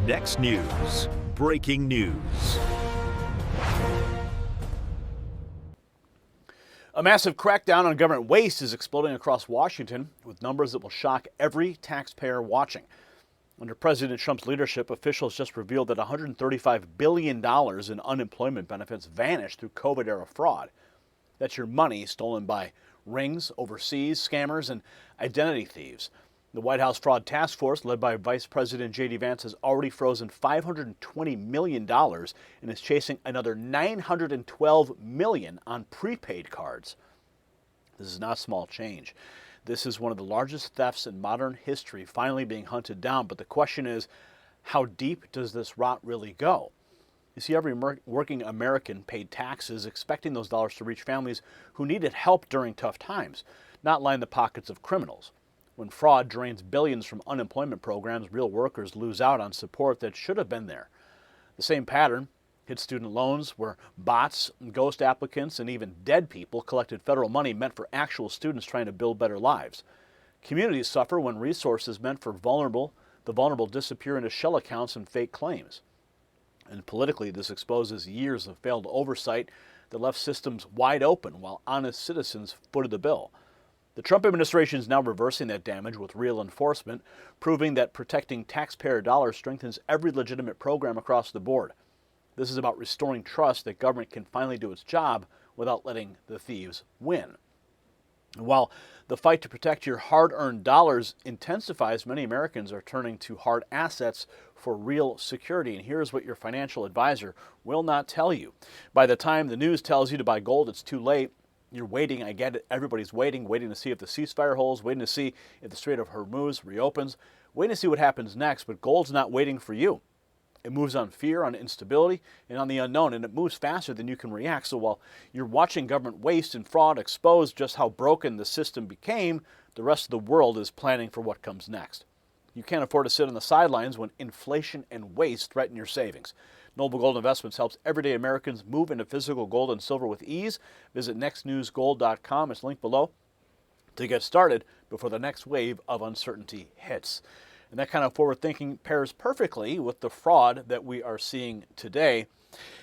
Next News. Breaking news. A massive crackdown on government waste is exploding across Washington with numbers that will shock every taxpayer watching. Under President Trump's leadership, officials just revealed that $135 billion in unemployment benefits vanished through COVID-era fraud. That's your money stolen by rings, overseas scammers, and identity thieves. The White House Fraud Task Force, led by Vice President J.D. Vance, has already frozen $520 million and is chasing another $912 million on prepaid cards. This is not small change. This is one of the largest thefts in modern history finally being hunted down. But the question is, how deep does this rot really go? You see, every working American paid taxes expecting those dollars to reach families who needed help during tough times, not line the pockets of criminals. When fraud drains billions from unemployment programs, real workers lose out on support that should have been there. The same pattern hit student loans, where bots, ghost applicants, and even dead people collected federal money meant for actual students trying to build better lives. Communities suffer when resources meant for the vulnerable disappear into shell accounts and fake claims. And politically, this exposes years of failed oversight that left systems wide open while honest citizens footed the bill. The Trump administration is now reversing that damage with real enforcement, proving that protecting taxpayer dollars strengthens every legitimate program across the board. This is about restoring trust that government can finally do its job without letting the thieves win. And while the fight to protect your hard-earned dollars intensifies, many Americans are turning to hard assets for real security. And here's what your financial advisor will not tell you. By the time the news tells you to buy gold, it's too late. You're waiting, I get it, everybody's waiting to see if the ceasefire holds, waiting to see if the Strait of Hormuz reopens, waiting to see what happens next, but gold's not waiting for you. It moves on fear, on instability, and on the unknown, and it moves faster than you can react. So while you're watching government waste and fraud expose just how broken the system became, the rest of the world is planning for what comes next. You can't afford to sit on the sidelines when inflation and waste threaten your savings. Noble Gold Investments helps everyday Americans move into physical gold and silver with ease. Visit nextnewsgold.com. It's linked below to get started before the next wave of uncertainty hits. And that kind of forward thinking pairs perfectly with the fraud that we are seeing today.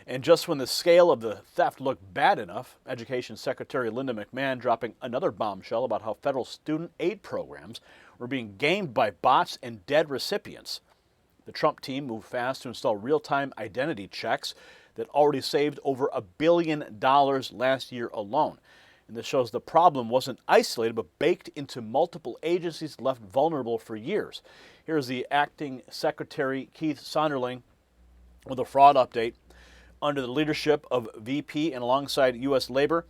And just when the scale of the theft looked bad enough, Education Secretary Linda McMahon dropping another bombshell about how federal student aid programs were being gamed by bots and dead recipients. The Trump team moved fast to install real-time identity checks that already saved over $1 billion last year alone. And this shows the problem wasn't isolated, but baked into multiple agencies left vulnerable for years. Here's the acting Secretary Keith Sonderling with a fraud update. Under the leadership of VP and alongside U.S. Labor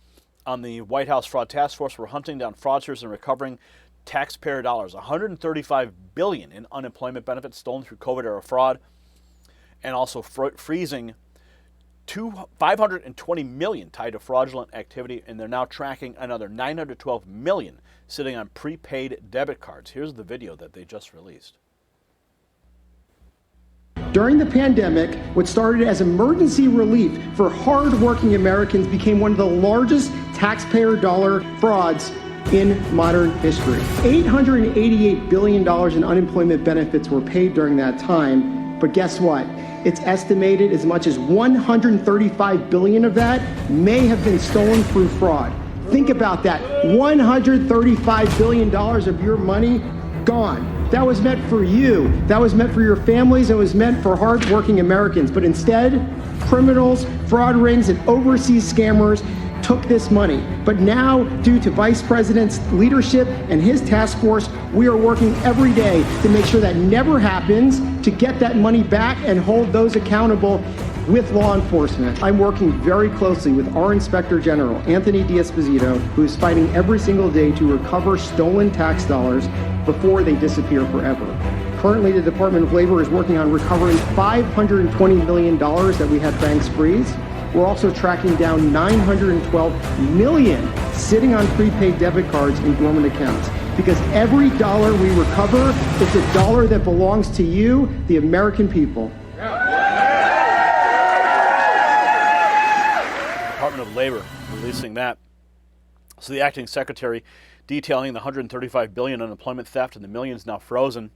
on the White House Fraud Task Force, we're hunting down fraudsters and recovering taxpayer dollars. $135 billion in unemployment benefits stolen through COVID-era fraud, and also freezing $520 million tied to fraudulent activity, and they're now tracking another $912 million sitting on prepaid debit cards. Here's the video that they just released. During the pandemic, what started as emergency relief for hard-working Americans became one of the largest taxpayer dollar frauds in modern history. $888 billion in unemployment benefits were paid during that time, but guess what? It's estimated as much as $135 billion of that may have been stolen through fraud. Think about that. $135 billion of your money gone. That was meant for you. That was meant for your families. It was meant for hardworking Americans. But instead, criminals, fraud rings, and overseas scammers took this money. But now, due to Vice President's leadership and his task force, we are working every day to make sure that never happens, to get that money back and hold those accountable with law enforcement. I'm working very closely with our Inspector General, Anthony D'Esposito, who is fighting every single day to recover stolen tax dollars before they disappear forever. Currently, the Department of Labor is working on recovering $520 million that we had banks freeze. We're also tracking down $912 million sitting on prepaid debit cards in dormant accounts. Because every dollar we recover is a dollar that belongs to you, the American people. Department of Labor releasing that. So the acting secretary detailing the $135 billion unemployment theft and the millions now frozen.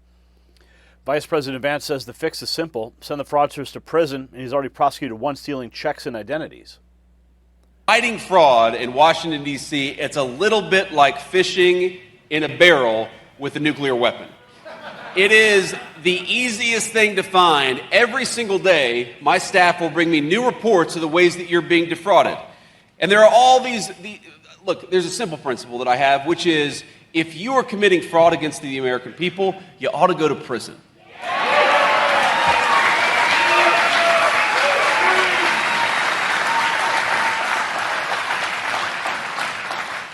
Vice President Vance says the fix is simple: send the fraudsters to prison, and he's already prosecuted one stealing checks and identities. Fighting fraud in Washington, D.C., it's a little bit like fishing in a barrel with a nuclear weapon. It is the easiest thing to find. Every single day, my staff will bring me new reports of the ways that you're being defrauded. And there are all these look, there's a simple principle that I have, which is if you are committing fraud against the American people, you ought to go to prison.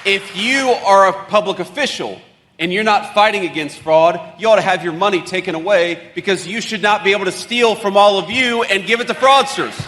If you are a public official and you're not fighting against fraud, you ought to have your money taken away, because you should not be able to steal from all of you and give it to fraudsters.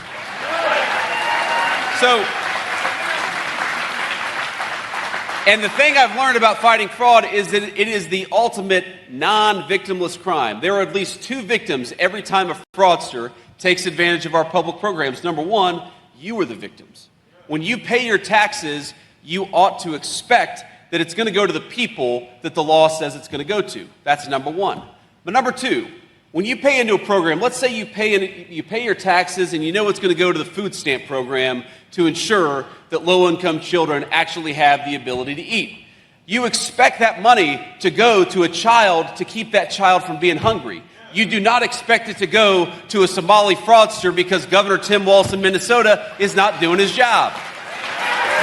And the thing I've learned about fighting fraud is that it is the ultimate non-victimless crime. There are at least two victims every time a fraudster takes advantage of our public programs. Number one, you are the victims. When you pay your taxes, you ought to expect that it's going to go to the people that the law says it's going to go to. That's number one. But number two, when you pay into a program, let's say you pay your taxes and you know it's going to go to the food stamp program to ensure that low-income children actually have the ability to eat. You expect that money to go to a child to keep that child from being hungry. You do not expect it to go to a Somali fraudster because Governor Tim Walz in Minnesota is not doing his job.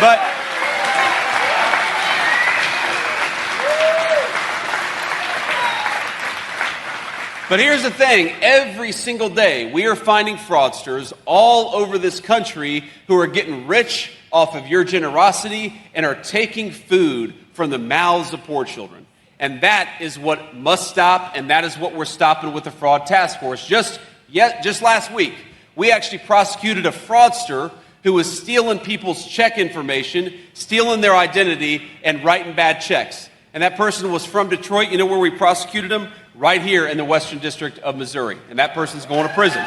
But here's the thing, every single day we are finding fraudsters all over this country who are getting rich off of your generosity and are taking food from the mouths of poor children. And that is what must stop, and that is what we're stopping with the Fraud Task Force. Just last week, we actually prosecuted a fraudster who was stealing people's check information, stealing their identity, and writing bad checks. And that person was from Detroit. You know where we prosecuted him? Right here in the Western District of Missouri. And that person's going to prison.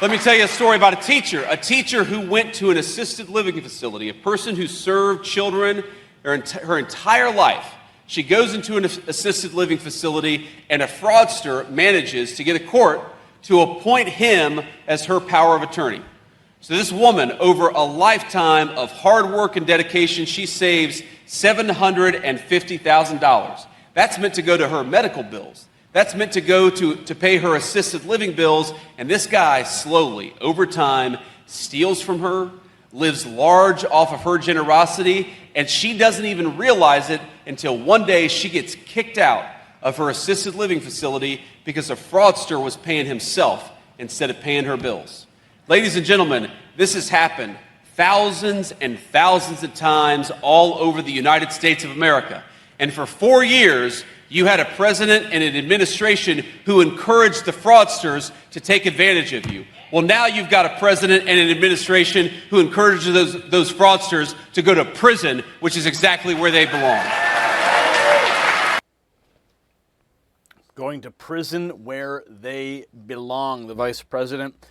Let me tell you a story about a teacher who went to an assisted living facility, a person who served children her entire life. She goes into an assisted living facility, and a fraudster manages to get a court to appoint him as her power of attorney. So this woman, over a lifetime of hard work and dedication, she saves $750,000. That's meant to go to her medical bills. That's meant to go to pay her assisted living bills. And this guy slowly, over time, steals from her, lives large off of her generosity, and she doesn't even realize it until one day she gets kicked out of her assisted living facility because a fraudster was paying himself instead of paying her bills. Ladies and gentlemen, this has happened thousands and thousands of times all over the United States of America. And for 4 years, you had a president and an administration who encouraged the fraudsters to take advantage of you. Well, now you've got a president and an administration who encourages those fraudsters to go to prison, which is exactly where they belong. Going to prison where they belong, the vice president.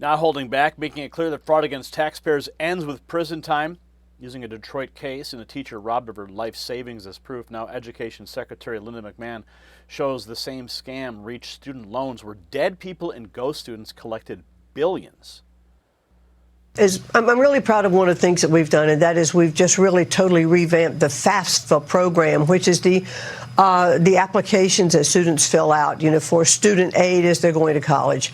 Not holding back, making it clear that fraud against taxpayers ends with prison time, using a Detroit case and a teacher robbed of her life savings as proof. Now Education Secretary Linda McMahon shows the same scam reached student loans where dead people and ghost students collected billions. I'm really proud of one of the things that we've done, and that is we've just really totally revamped the FAFSA program, which is the applications that students fill out, for student aid as they're going to college.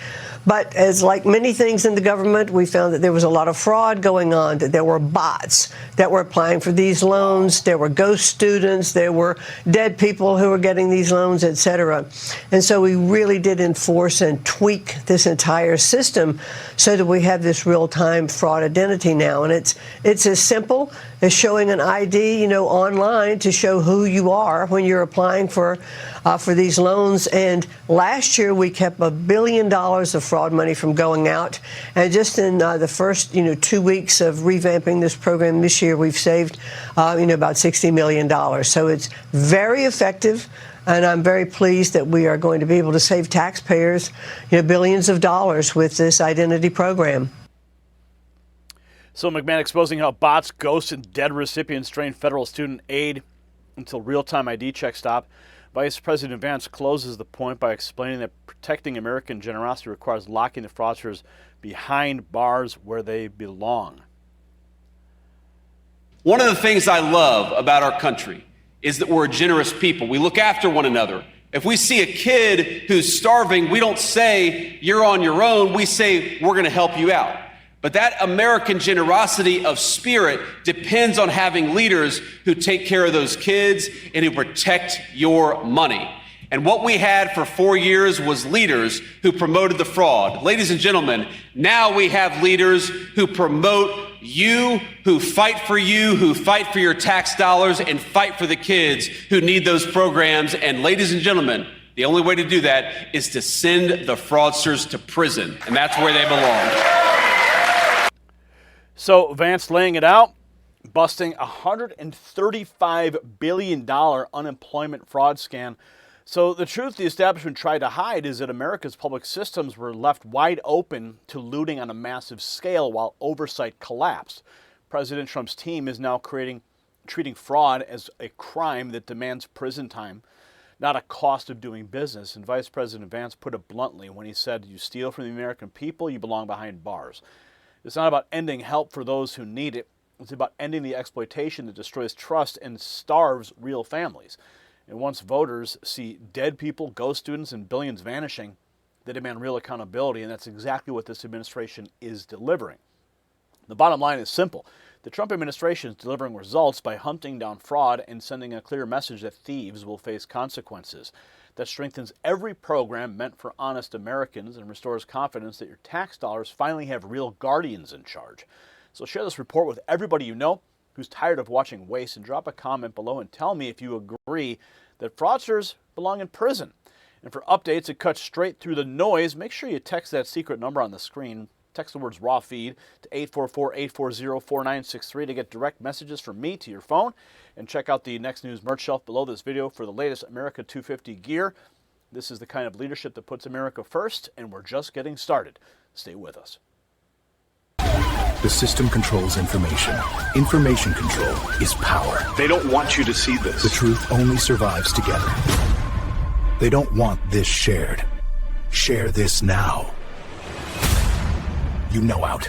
But as like many things in the government, we found that there was a lot of fraud going on, that there were bots that were applying for these loans, there were ghost students, there were dead people who were getting these loans, et cetera. And so we really did enforce and tweak this entire system so that we have this real-time fraud identity now. And it's as simple as showing an ID, online to show who you are when you're applying for these loans. And last year we kept $1 billion of fraud money from going out. And just in the first 2 weeks of revamping this program this year, we've saved about $60 million. So it's very effective. And I'm very pleased that we are going to be able to save taxpayers billions of dollars with this identity program. So McMahon exposing how bots, ghosts, and dead recipients drain federal student aid until real-time ID checks stop. Vice President Vance closes the point by explaining that protecting American generosity requires locking the fraudsters behind bars where they belong. One of the things I love about our country is that we're a generous people. We look after one another. If we see a kid who's starving, we don't say, you're on your own. We say, we're going to help you out. But that American generosity of spirit depends on having leaders who take care of those kids and who protect your money. And what we had for 4 years was leaders who promoted the fraud. Ladies and gentlemen, now we have leaders who promote you, who fight for your tax dollars, and fight for the kids who need those programs. And ladies and gentlemen, the only way to do that is to send the fraudsters to prison, and that's where they belong. So Vance laying it out, busting a $135 billion unemployment fraud scam. So the truth the establishment tried to hide is that America's public systems were left wide open to looting on a massive scale while oversight collapsed. President Trump's team is now treating fraud as a crime that demands prison time, not a cost of doing business. And Vice President Vance put it bluntly when he said, you steal from the American people, you belong behind bars. It's not about ending help for those who need it. It's about ending the exploitation that destroys trust and starves real families. And once voters see dead people, ghost students, and billions vanishing, they demand real accountability, and that's exactly what this administration is delivering. The bottom line is simple. The Trump administration is delivering results by hunting down fraud and sending a clear message that thieves will face consequences. That strengthens every program meant for honest Americans and restores confidence that your tax dollars finally have real guardians in charge. So share this report with everybody you know who's tired of watching waste, and drop a comment below and tell me if you agree that fraudsters belong in prison. And for updates that cut straight through the noise, make sure you text that secret number on the screen. Text the words raw feed to 844-840-4963 to get direct messages from me to your phone. And check out the Next News merch shelf below this video for the latest America 250 gear. This is the kind of leadership that puts America first, and we're just getting started. Stay with us. The system controls information. Information control is power. They don't want you to see this. The truth only survives together. They don't want this shared. Share this now. You know out.